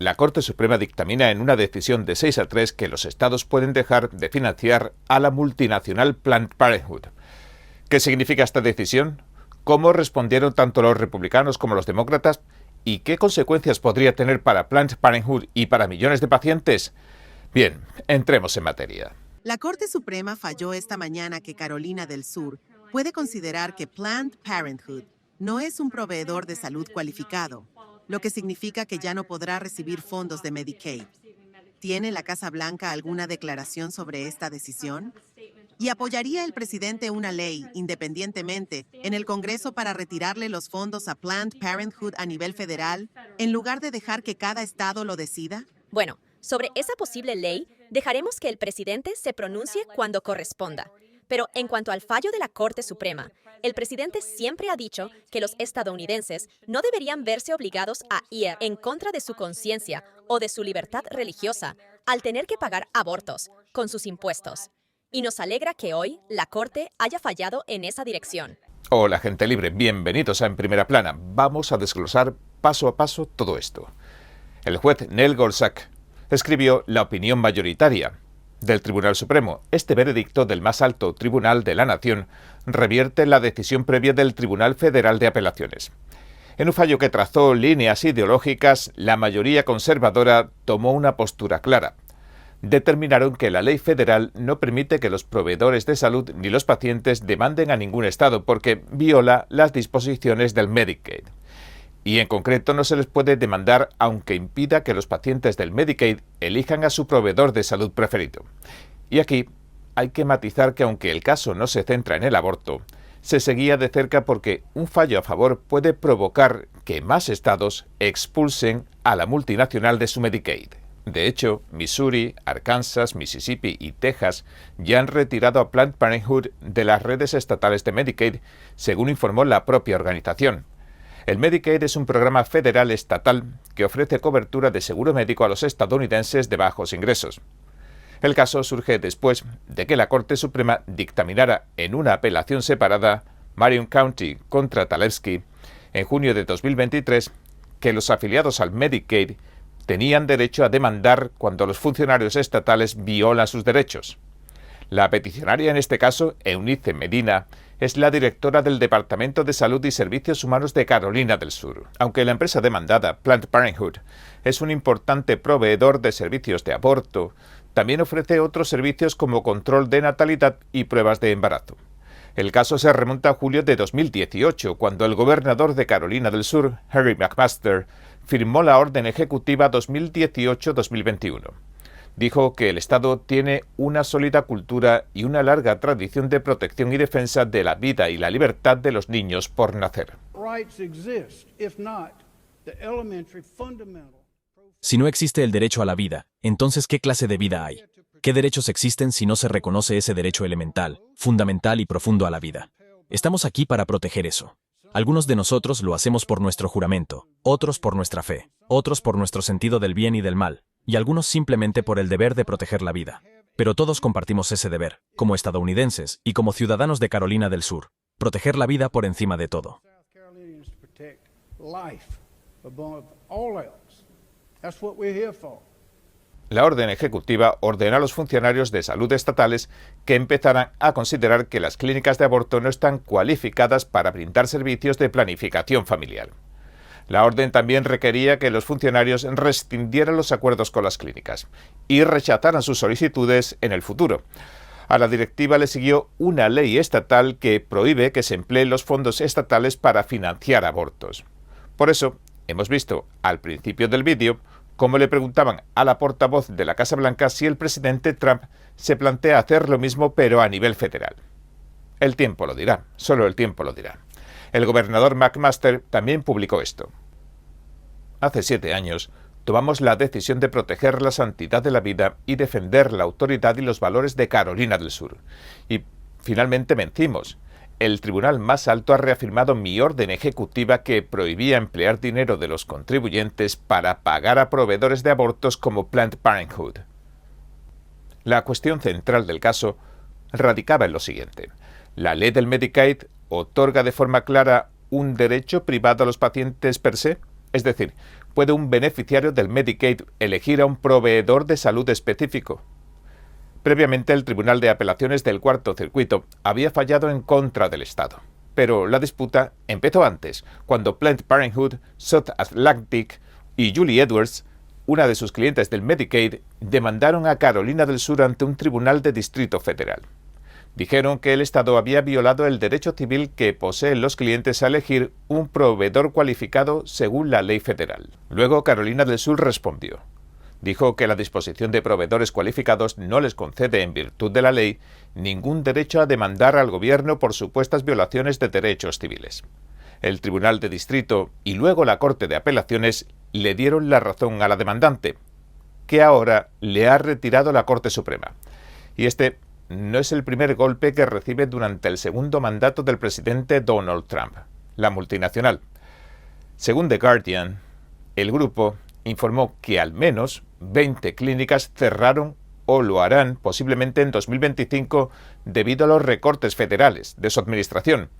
la Corte Suprema dictamina en una decisión de 6-3 que los estados pueden dejar de financiar a la multinacional Planned Parenthood. ¿Qué significa esta decisión? ¿Cómo respondieron tanto los republicanos como los demócratas? ¿Y qué consecuencias podría tener para Planned Parenthood y para millones de pacientes? Bien, entremos en materia. La Corte Suprema falló esta mañana que Carolina del Sur puede considerar que Planned Parenthood no es un proveedor de salud cualificado, lo que significa que ya no podrá recibir fondos de Medicaid. ¿Tiene la Casa Blanca alguna declaración sobre esta decisión? ¿Y apoyaría el presidente una ley, independientemente, en el Congreso para retirarle los fondos a Planned Parenthood a nivel federal, en lugar de dejar que cada estado lo decida? Bueno, sobre esa posible ley, dejaremos que el presidente se pronuncie cuando corresponda. Pero en cuanto al fallo de la Corte Suprema, el presidente siempre ha dicho que los estadounidenses no deberían verse obligados a ir en contra de su conciencia o de su libertad religiosa al tener que pagar abortos con sus impuestos. Y nos alegra que hoy la Corte haya fallado en esa dirección. Hola, gente libre, bienvenidos a En Primera Plana. Vamos a desglosar paso a paso todo esto. El juez Neil Gorsuch escribió la opinión mayoritaria del Tribunal Supremo. Este veredicto del más alto tribunal de la nación revierte la decisión previa del Tribunal Federal de Apelaciones. En un fallo que trazó líneas ideológicas, la mayoría conservadora tomó una postura clara. Determinaron que la ley federal no permite que los proveedores de salud ni los pacientes demanden a ningún estado porque viola las disposiciones del Medicaid. Y en concreto no se les puede demandar aunque impida que los pacientes del Medicaid elijan a su proveedor de salud preferido. Y aquí hay que matizar que aunque el caso no se centra en el aborto, se seguía de cerca porque un fallo a favor puede provocar que más estados expulsen a la multinacional de su Medicaid. De hecho, Missouri, Arkansas, Mississippi y Texas ya han retirado a Planned Parenthood de las redes estatales de Medicaid, según informó la propia organización. El Medicaid es un programa federal estatal que ofrece cobertura de seguro médico a los estadounidenses de bajos ingresos. El caso surge después de que la Corte Suprema dictaminara en una apelación separada, Marion County contra Talevski, en junio de 2023, que los afiliados al Medicaid tenían derecho a demandar cuando los funcionarios estatales violan sus derechos. La peticionaria en este caso, Eunice Medina, es la directora del Departamento de Salud y Servicios Humanos de Carolina del Sur. Aunque la empresa demandada, Planned Parenthood, es un importante proveedor de servicios de aborto, también ofrece otros servicios como control de natalidad y pruebas de embarazo. El caso se remonta a julio de 2018, cuando el gobernador de Carolina del Sur, Harry McMaster, firmó la Orden Ejecutiva 2018-2021. Dijo que el Estado tiene una sólida cultura y una larga tradición de protección y defensa de la vida y la libertad de los niños por nacer. Si no existe el derecho a la vida, entonces ¿qué clase de vida hay? ¿Qué derechos existen si no se reconoce ese derecho elemental, fundamental y profundo a la vida? Estamos aquí para proteger eso. Algunos de nosotros lo hacemos por nuestro juramento, otros por nuestra fe, otros por nuestro sentido del bien y del mal, y algunos simplemente por el deber de proteger la vida. Pero todos compartimos ese deber, como estadounidenses y como ciudadanos de Carolina del Sur, proteger la vida por encima de todo. La orden ejecutiva ordena a los funcionarios de salud estatales que empezaran a considerar que las clínicas de aborto no están cualificadas para brindar servicios de planificación familiar. La orden también requería que los funcionarios rescindieran los acuerdos con las clínicas y rechazaran sus solicitudes en el futuro. A la directiva le siguió una ley estatal que prohíbe que se empleen los fondos estatales para financiar abortos. Por eso, hemos visto al principio del vídeo cómo le preguntaban a la portavoz de la Casa Blanca si el presidente Trump se plantea hacer lo mismo pero a nivel federal. El tiempo lo dirá, solo el tiempo lo dirá. El gobernador McMaster también publicó esto. Hace 7 años, tomamos la decisión de proteger la santidad de la vida y defender la autoridad y los valores de Carolina del Sur. Y finalmente vencimos. El tribunal más alto ha reafirmado mi orden ejecutiva que prohibía emplear dinero de los contribuyentes para pagar a proveedores de abortos como Planned Parenthood. La cuestión central del caso radicaba en lo siguiente. La ley del Medicaid otorga de forma clara un derecho privado a los pacientes per se. Es decir, ¿puede un beneficiario del Medicaid elegir a un proveedor de salud específico? Previamente, el Tribunal de Apelaciones del Cuarto Circuito había fallado en contra del Estado. Pero la disputa empezó antes, cuando Planned Parenthood, South Atlantic y Julie Edwards, una de sus clientes del Medicaid, demandaron a Carolina del Sur ante un tribunal de distrito federal. Dijeron que el Estado había violado el derecho civil que poseen los clientes a elegir un proveedor cualificado según la ley federal. Luego, Carolina del Sur respondió. Dijo que la disposición de proveedores cualificados no les concede, en virtud de la ley, ningún derecho a demandar al gobierno por supuestas violaciones de derechos civiles. El Tribunal de Distrito y luego la Corte de Apelaciones le dieron la razón a la demandante, que ahora le ha retirado la Corte Suprema. Y este no es el primer golpe que recibe durante el segundo mandato del presidente Donald Trump, la multinacional. Según The Guardian, el grupo informó que al menos 20 clínicas cerraron o lo harán posiblemente en 2025 debido a los recortes federales de su administración.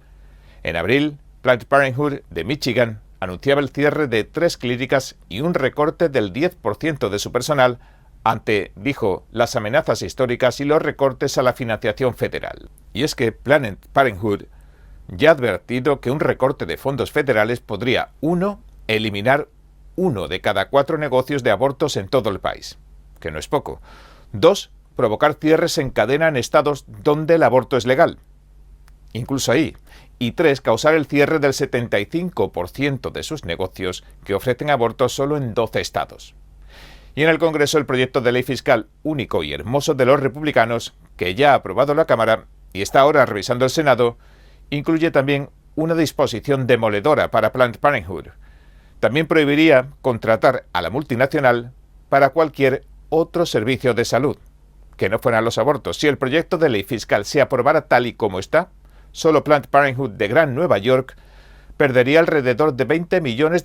En abril, Planned Parenthood de Michigan anunciaba el cierre de 3 clínicas y un recorte del 10% de su personal ante, dijo, las amenazas históricas y los recortes a la financiación federal. Y es que Planned Parenthood ya ha advertido que un recorte de fondos federales podría, 1, eliminar 1 de cada 4 negocios de abortos en todo el país, que no es poco. 2, provocar cierres en cadena en estados donde el aborto es legal, incluso ahí. Y 3, causar el cierre del 75% de sus negocios que ofrecen abortos solo en 12 estados. Y en el Congreso, el proyecto de ley fiscal único y hermoso de los republicanos, que ya ha aprobado la Cámara y está ahora revisando el Senado, incluye también una disposición demoledora para Planned Parenthood. También prohibiría contratar a la multinacional para cualquier otro servicio de salud, que no fueran los abortos. Si el proyecto de ley fiscal se aprobara tal y como está, solo Planned Parenthood de Gran Nueva York perdería alrededor de $20 millones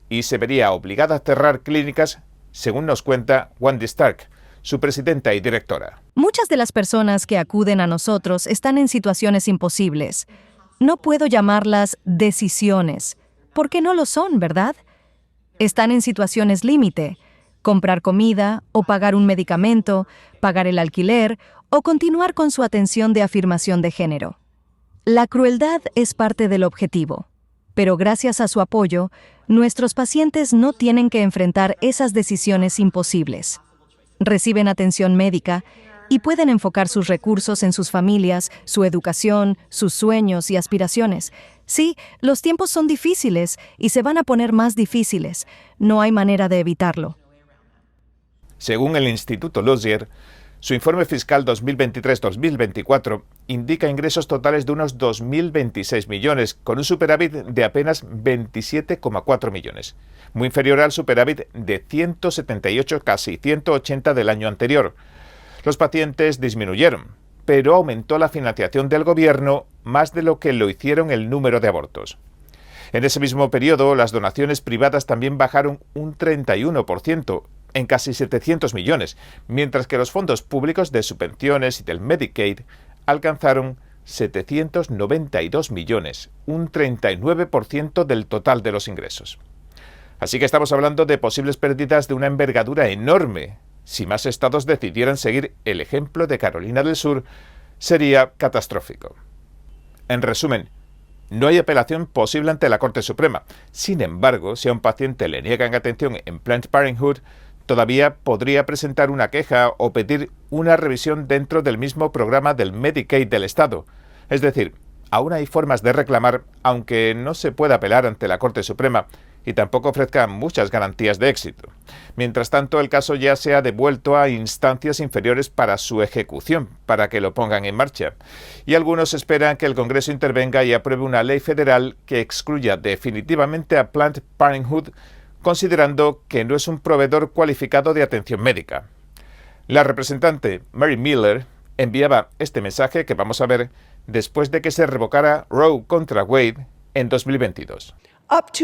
y se vería obligada a cerrar clínicas, según nos cuenta Wendy Stark, su presidenta y directora. Muchas de las personas que acuden a nosotros están en situaciones imposibles. No puedo llamarlas decisiones, porque no lo son, ¿verdad? Están en situaciones límite. Comprar comida, o pagar un medicamento, pagar el alquiler, o continuar con su atención de afirmación de género. La crueldad es parte del objetivo, pero gracias a su apoyo, nuestros pacientes no tienen que enfrentar esas decisiones imposibles. Reciben atención médica y pueden enfocar sus recursos en sus familias, su educación, sus sueños y aspiraciones. Sí, los tiempos son difíciles y se van a poner más difíciles. No hay manera de evitarlo. Según el Instituto Lozier, su informe fiscal 2023-2024 indica ingresos totales de unos 2.026 millones, con un superávit de apenas 27,4 millones, muy inferior al superávit de 178, casi 180 del año anterior. Los pacientes disminuyeron, pero aumentó la financiación del gobierno más de lo que lo hicieron el número de abortos. En ese mismo periodo, las donaciones privadas también bajaron un 31%, en casi 700 millones, mientras que los fondos públicos de subvenciones y del Medicaid alcanzaron 792 millones, un 39% del total de los ingresos. Así que estamos hablando de posibles pérdidas de una envergadura enorme. Si más estados decidieran seguir el ejemplo de Carolina del Sur, sería catastrófico. En resumen, no hay apelación posible ante la Corte Suprema. Sin embargo, si a un paciente le niegan atención en Planned Parenthood, todavía podría presentar una queja o pedir una revisión dentro del mismo programa del Medicaid del Estado. Es decir, aún hay formas de reclamar, aunque no se pueda apelar ante la Corte Suprema y tampoco ofrezca muchas garantías de éxito. Mientras tanto, el caso ya se ha devuelto a instancias inferiores para su ejecución, para que lo pongan en marcha. Y algunos esperan que el Congreso intervenga y apruebe una ley federal que excluya definitivamente a Planned Parenthood, considerando que no es un proveedor cualificado de atención médica. La representante Mary Miller enviaba este mensaje que vamos a ver después de que se revocara Roe contra Wade en 2022. Hasta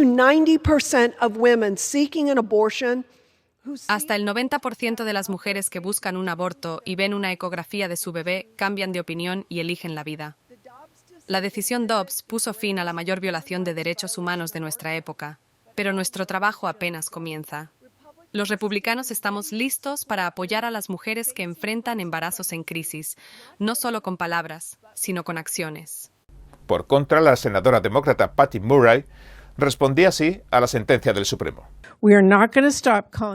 el 90% de las mujeres que buscan un aborto y ven una ecografía de su bebé cambian de opinión y eligen la vida. La decisión Dobbs puso fin a la mayor violación de derechos humanos de nuestra época. Pero nuestro trabajo apenas comienza. Los republicanos estamos listos para apoyar a las mujeres que enfrentan embarazos en crisis, no solo con palabras, sino con acciones. Por contra, la senadora demócrata Patty Murray respondía así a la sentencia del Supremo.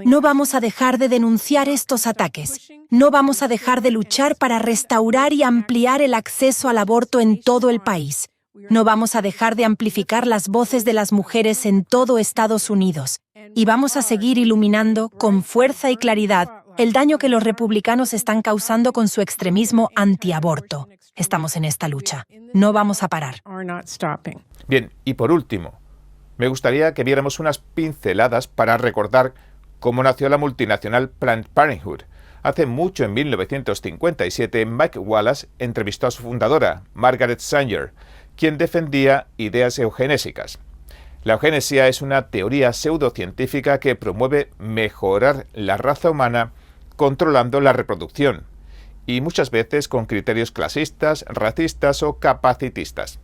No vamos a dejar de denunciar estos ataques. No vamos a dejar de luchar para restaurar y ampliar el acceso al aborto en todo el país. No vamos a dejar de amplificar las voces de las mujeres en todo Estados Unidos. Y vamos a seguir iluminando con fuerza y claridad el daño que los republicanos están causando con su extremismo antiaborto. Estamos en esta lucha. No vamos a parar. Bien, y por último, me gustaría que viéramos unas pinceladas para recordar cómo nació la multinacional Planned Parenthood. Hace mucho, en 1957, Mike Wallace entrevistó a su fundadora, Margaret Sanger, quien defendía ideas eugenésicas. La eugenesia es una teoría pseudocientífica que promueve mejorar la raza humana controlando la reproducción, y muchas veces con criterios clasistas, racistas o capacitistas.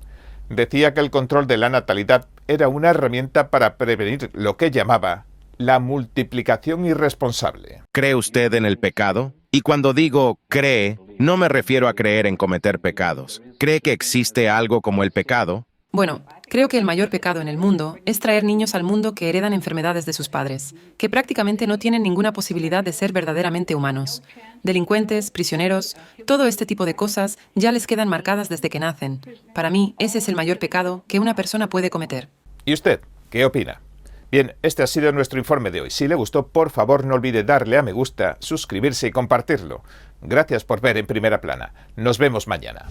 Decía que el control de la natalidad era una herramienta para prevenir lo que llamaba la multiplicación irresponsable. ¿Cree usted en el pecado? Y cuando digo cree, no me refiero a creer en cometer pecados. ¿Cree que existe algo como el pecado? Bueno, creo que el mayor pecado en el mundo es traer niños al mundo que heredan enfermedades de sus padres, que prácticamente no tienen ninguna posibilidad de ser verdaderamente humanos. Delincuentes, prisioneros, todo este tipo de cosas ya les quedan marcadas desde que nacen. Para mí, ese es el mayor pecado que una persona puede cometer. ¿Y usted qué opina? Bien, este ha sido nuestro informe de hoy. Si le gustó, por favor no olvide darle a me gusta, suscribirse y compartirlo. Gracias por ver En Primera Plana. Nos vemos mañana.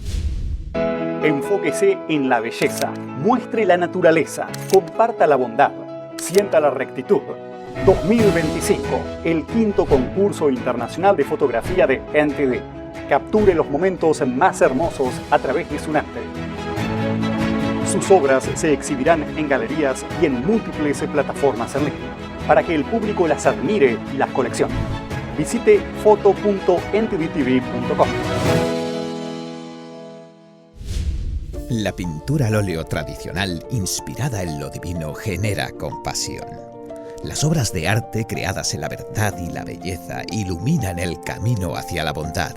Enfóquese en la belleza, muestre la naturaleza, comparta la bondad, sienta la rectitud. 2025, el 5º concurso internacional de fotografía de NTD. Capture los momentos más hermosos a través de su arte. Sus obras se exhibirán en galerías y en múltiples plataformas en línea, para que el público las admire y las coleccione. Visite foto.ntdtv.com. La pintura al óleo tradicional, inspirada en lo divino, genera compasión. Las obras de arte creadas en la verdad y la belleza iluminan el camino hacia la bondad.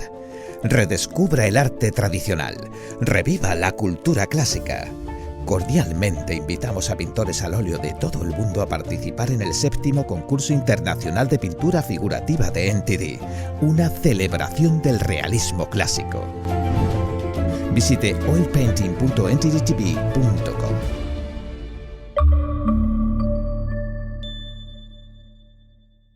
Redescubra el arte tradicional, reviva la cultura clásica. Cordialmente invitamos a pintores al óleo de todo el mundo a participar en el 7º concurso internacional de pintura figurativa de NTD, una celebración del realismo clásico. Visite oilpainting.ntdtv.com.